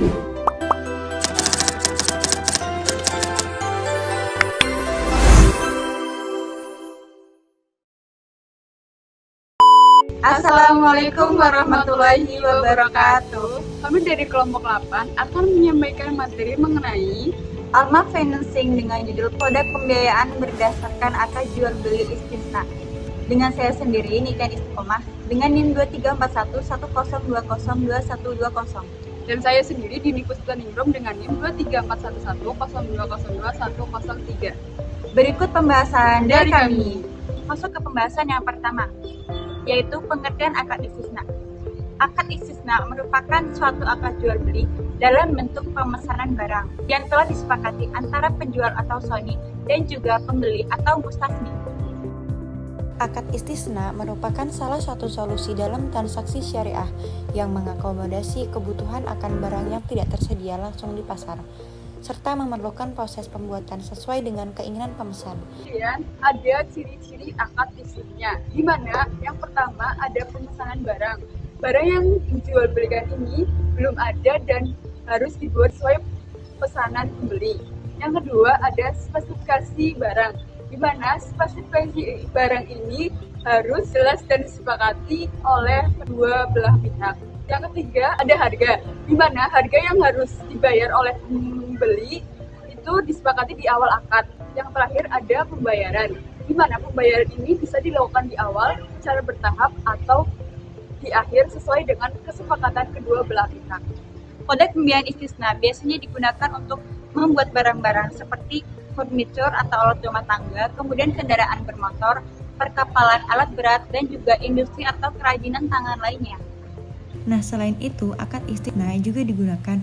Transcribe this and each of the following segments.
Assalamualaikum warahmatullahi wabarakatuh. Kami dari kelompok 8 akan menyampaikan materi mengenai Alma Financing dengan judul Produk Pembiayaan Berdasarkan Akad Jual Beli Istisna. Dengan saya sendiri, Niken Istiqomah, dengan NIM 234110202120. dan saya sendiri Dini Puspitaningrum dengan NIM 234110202103. Berikut pembahasan dari kami. Masuk ke pembahasan yang pertama, yaitu pengertian akad istisna. Akad istisna merupakan suatu akad jual beli dalam bentuk pemesanan barang yang telah disepakati antara penjual atau soni dan juga pembeli atau mustasni. Akad istisna merupakan salah satu solusi dalam transaksi syariah yang mengakomodasi kebutuhan akan barang yang tidak tersedia langsung di pasar, serta memerlukan proses pembuatan sesuai dengan keinginan pemesan. Kemudian ada ciri-ciri akad istisna, di mana yang pertama ada pemesanan barang. Barang yang dijual belikan ini belum ada dan harus dibuat sesuai pesanan pembeli. Yang kedua ada spesifikasi barang, di mana spesifikasi barang ini harus jelas dan disepakati oleh kedua belah pihak. Yang ketiga ada harga, di mana harga yang harus dibayar oleh pembeli itu disepakati di awal akad. Yang terakhir ada pembayaran, di mana pembayaran ini bisa dilakukan di awal secara bertahap atau di akhir sesuai dengan kesepakatan kedua belah pihak. Produk pembiayaan istisna biasanya digunakan untuk membuat barang-barang seperti furniture atau alat rumah tangga, kemudian kendaraan bermotor, perkapalan, alat berat, dan juga industri atau kerajinan tangan lainnya. Nah, selain itu, akad istisna juga digunakan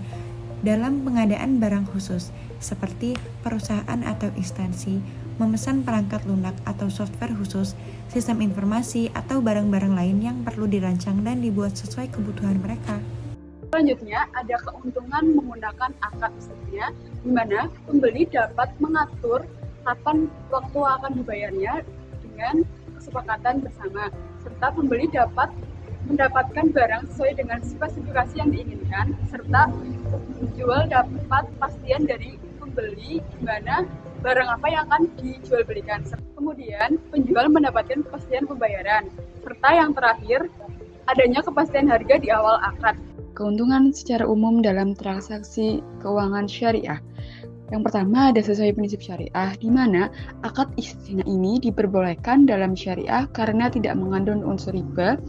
dalam pengadaan barang khusus, seperti perusahaan atau instansi memesan perangkat lunak atau software khusus, sistem informasi, atau barang-barang lain yang perlu dirancang dan dibuat sesuai kebutuhan mereka. Selanjutnya ada keuntungan menggunakan akad istisna, di mana pembeli dapat mengatur kapan waktu akan dibayarnya dengan kesepakatan bersama, serta pembeli dapat mendapatkan barang sesuai dengan spesifikasi yang diinginkan, serta penjual dapat pastian dari pembeli di mana barang apa yang akan dijual belikan. Kemudian penjual mendapatkan kepastian pembayaran, serta yang terakhir adanya kepastian harga di awal akad. Keuntungan secara umum dalam transaksi keuangan syariah. Yang pertama ada sesuai prinsip syariah, di mana akad istisna ini diperbolehkan dalam syariah karena tidak mengandung unsur riba,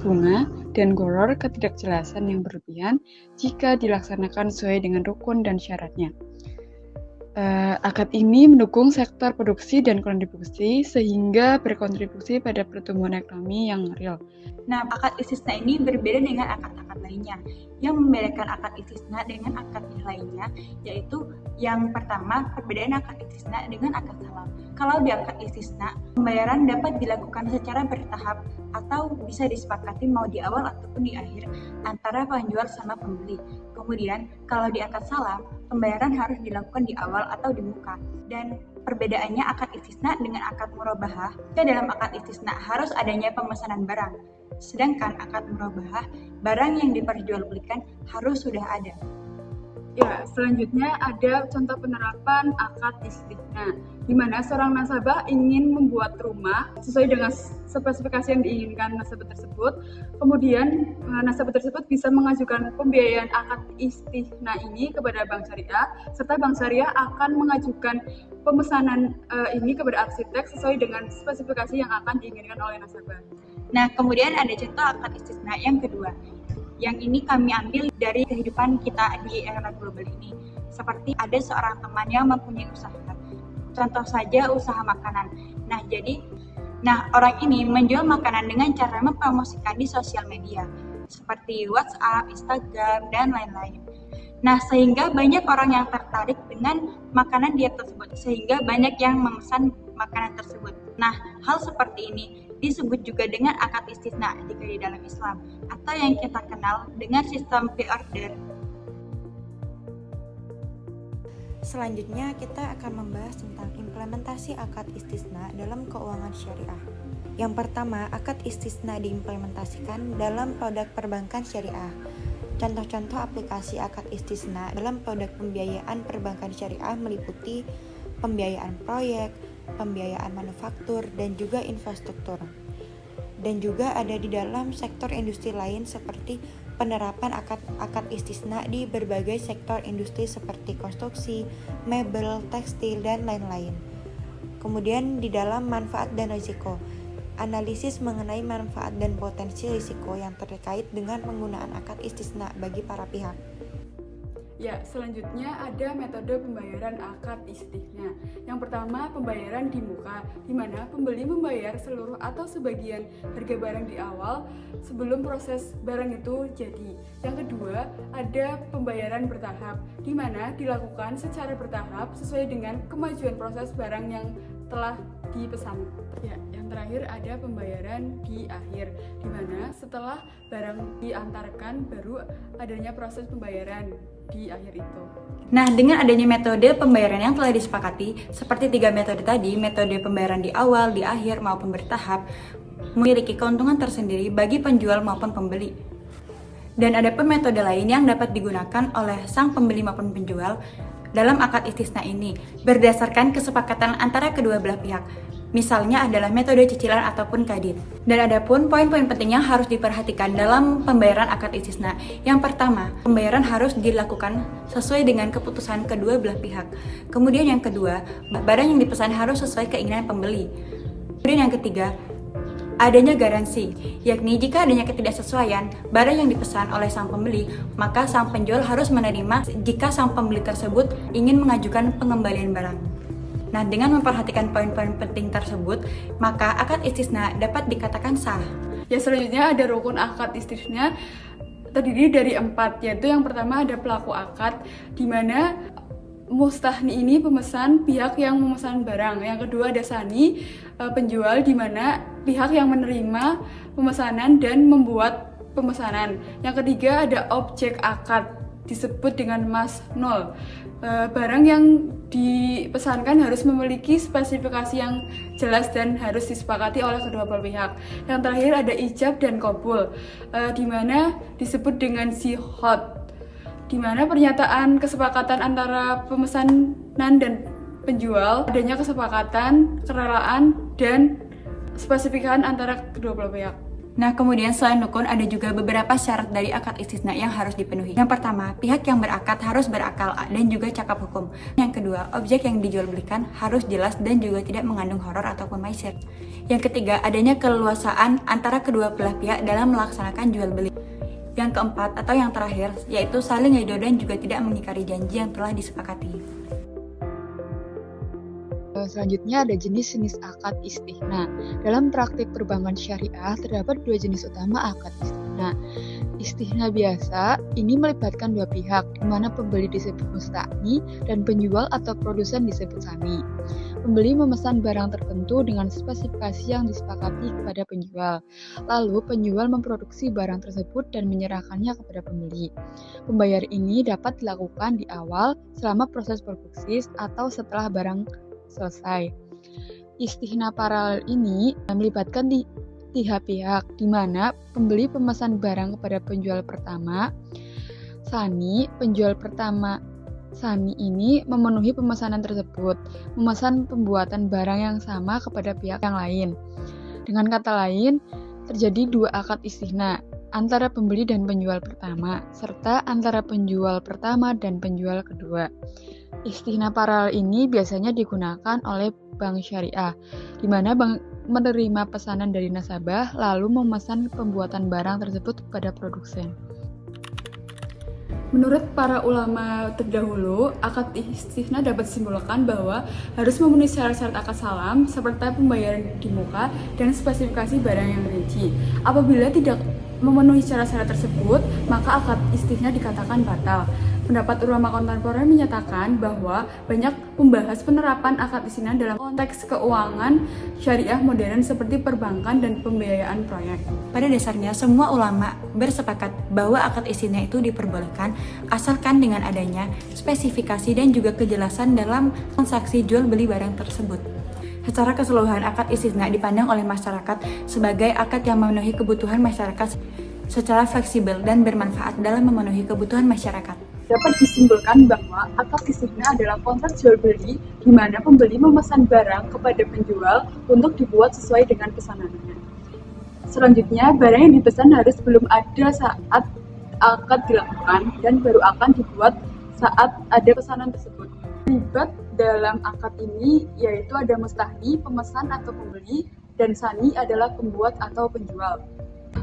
bunga, dan gharar ketidakjelasan yang berlebihan jika dilaksanakan sesuai dengan rukun dan syaratnya. Akad ini mendukung sektor produksi dan kontribusi sehingga berkontribusi pada pertumbuhan ekonomi yang real. Nah, akad istisna ini berbeda dengan akad-akad lainnya. Yang membedakan akad istisna dengan akad lainnya yaitu yang pertama, perbedaan akad istisna dengan akad salam. Kalau di akad istisna, pembayaran dapat dilakukan secara bertahap atau bisa disepakati mau di awal ataupun di akhir antara penjual sama pembeli. Kemudian, kalau di akad salam, pembayaran harus dilakukan di awal atau di muka. Dan perbedaannya akad istisna dengan akad murabahah, dalam akad istisna harus adanya pemesanan barang. Sedangkan akad murabahah, barang yang diperjualbelikan harus sudah ada. Ya, selanjutnya ada contoh penerapan akad istisna, di mana seorang nasabah ingin membuat rumah sesuai dengan spesifikasi yang diinginkan nasabah tersebut. Kemudian nasabah tersebut bisa mengajukan pembiayaan akad istisna ini kepada Bank Syariah, serta Bank Syariah akan mengajukan pemesanan ini kepada arsitek sesuai dengan spesifikasi yang akan diinginkan oleh nasabah. Nah, kemudian ada contoh akad istisna yang kedua. Yang ini kami ambil dari kehidupan kita di era global ini. Seperti ada seorang teman yang mempunyai usaha. Contoh saja usaha makanan. Nah, orang ini menjual makanan dengan cara mempromosikan di sosial media seperti WhatsApp, Instagram, dan lain-lain. Nah, sehingga banyak orang yang tertarik dengan makanan dia tersebut, sehingga banyak yang memesan makanan tersebut. Nah, hal seperti ini disebut juga dengan akad istisna jika di dalam Islam, atau yang kita kenal dengan sistem pre-order. Selanjutnya, kita akan membahas tentang implementasi akad istisna dalam keuangan syariah. Yang pertama, akad istisna diimplementasikan dalam produk perbankan syariah. Contoh-contoh aplikasi akad istisna dalam produk pembiayaan perbankan syariah meliputi pembiayaan proyek, pembiayaan manufaktur, dan juga infrastruktur. Dan juga ada di dalam sektor industri lain seperti penerapan akad istisna di berbagai sektor industri seperti konstruksi, mebel, tekstil, dan lain-lain. Kemudian di dalam manfaat dan risiko, analisis mengenai manfaat dan potensi risiko yang terkait dengan penggunaan akad istisna bagi para pihak. Ya, selanjutnya ada metode pembayaran akad istisna. Yang pertama, pembayaran di muka, di mana pembeli membayar seluruh atau sebagian harga barang di awal sebelum proses barang itu jadi. Yang kedua, ada pembayaran bertahap, di mana dilakukan secara bertahap sesuai dengan kemajuan proses barang yang telah dipesan. Ya, yang terakhir ada pembayaran di akhir, di mana setelah barang diantarkan baru adanya proses pembayaran di akhir itu. Nah, dengan adanya metode pembayaran yang telah disepakati, seperti 3 metode tadi, metode pembayaran di awal, di akhir, maupun bertahap, memiliki keuntungan tersendiri bagi penjual maupun pembeli. Dan ada pun metode lain yang dapat digunakan oleh sang pembeli maupun penjual dalam akad istisna ini, berdasarkan kesepakatan antara kedua belah pihak. Misalnya adalah metode cicilan ataupun kredit. Dan ada pun poin-poin penting yang harus diperhatikan dalam pembayaran akad istisna. Yang pertama, pembayaran harus dilakukan sesuai dengan keputusan kedua belah pihak. Kemudian yang kedua, barang yang dipesan harus sesuai keinginan pembeli. Kemudian yang ketiga, adanya garansi, yakni jika adanya ketidaksesuaian barang yang dipesan oleh sang pembeli, maka sang penjual harus menerima jika sang pembeli tersebut ingin mengajukan pengembalian barang. Nah, dengan memperhatikan poin-poin penting tersebut, maka akad istisna dapat dikatakan sah. Ya, selanjutnya ada rukun akad istisna terdiri dari 4, yaitu yang pertama ada pelaku akad, di mana mustahni ini pemesan pihak yang memesan barang. Yang kedua ada sani, penjual, di mana pihak yang menerima pemesanan dan membuat pemesanan. Yang ketiga ada objek akad, disebut dengan mas nol. Barang yang dipesankan harus memiliki spesifikasi yang jelas dan harus disepakati oleh kedua belah pihak. Yang terakhir ada ijab dan qabul, di mana disebut dengan sihot, di mana pernyataan kesepakatan antara pemesanan dan penjual, adanya kesepakatan, kerelaan, dan spesifikasi antara kedua belah pihak. Nah, kemudian selain rukun ada juga beberapa syarat dari akad istisna yang harus dipenuhi. Yang pertama, pihak yang berakad harus berakal dan juga cakap hukum. Yang kedua, objek yang dijual belikan harus jelas dan juga tidak mengandung horor ataupun maisir. Yang ketiga, adanya keleluasaan antara kedua belah pihak dalam melaksanakan jual beli. Yang keempat atau yang terakhir, yaitu saling ridho dan juga tidak mengingkari janji yang telah disepakati. Selanjutnya ada jenis-jenis akad istisna. Dalam praktik perbankan syariah terdapat 2 jenis utama akad istisna. Istisna biasa ini melibatkan 2 pihak, di mana pembeli disebut mustahni dan penjual atau produsen disebut sani. Pembeli memesan barang tertentu dengan spesifikasi yang disepakati kepada penjual. Lalu penjual memproduksi barang tersebut dan menyerahkannya kepada pembeli. Pembayaran ini dapat dilakukan di awal selama proses produksi atau setelah barang selesai. Istisna paralel ini melibatkan 3 pihak, di mana pembeli pemesan barang kepada penjual pertama, sani, penjual pertama sani ini memenuhi pemesanan tersebut, memesan pembuatan barang yang sama kepada pihak yang lain. Dengan kata lain, terjadi 2 akad istisna antara pembeli dan penjual pertama, serta antara penjual pertama dan penjual kedua. Istisna paralel ini biasanya digunakan oleh bank syariah, di mana bank menerima pesanan dari nasabah lalu memesan pembuatan barang tersebut kepada produsen. Menurut para ulama terdahulu, akad istisna dapat disimbolkan bahwa harus memenuhi syarat-syarat akad salam seperti pembayaran di muka dan spesifikasi barang yang rinci. Apabila tidak memenuhi syarat-syarat tersebut, maka akad istisna dikatakan batal. Pendapat ulama kontemporer menyatakan bahwa banyak membahas penerapan akad istisna dalam konteks keuangan syariah modern seperti perbankan dan pembiayaan proyek. Pada dasarnya, semua ulama bersepakat bahwa akad istisna itu diperbolehkan asalkan dengan adanya spesifikasi dan juga kejelasan dalam transaksi jual beli barang tersebut. Secara keseluruhan, akad istisna dipandang oleh masyarakat sebagai akad yang memenuhi kebutuhan masyarakat secara fleksibel dan bermanfaat dalam memenuhi kebutuhan masyarakat. Dapat disimpulkan bahwa akad istighna adalah kontrak jual beli di mana pembeli memesan barang kepada penjual untuk dibuat sesuai dengan pesanannya. Selanjutnya, barang yang dipesan harus belum ada saat akad dilakukan dan baru akan dibuat saat ada pesanan tersebut. Terlibat dalam akad ini yaitu ada mustahli, pemesan atau pembeli, dan sani adalah pembuat atau penjual.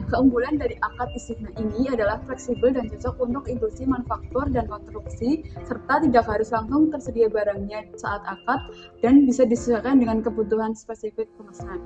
Keunggulan dari akad istighna ini adalah fleksibel dan cocok untuk industri manufaktur dan konstruksi, serta tidak harus langsung tersedia barangnya saat akad dan bisa disesuaikan dengan kebutuhan spesifik pemesan.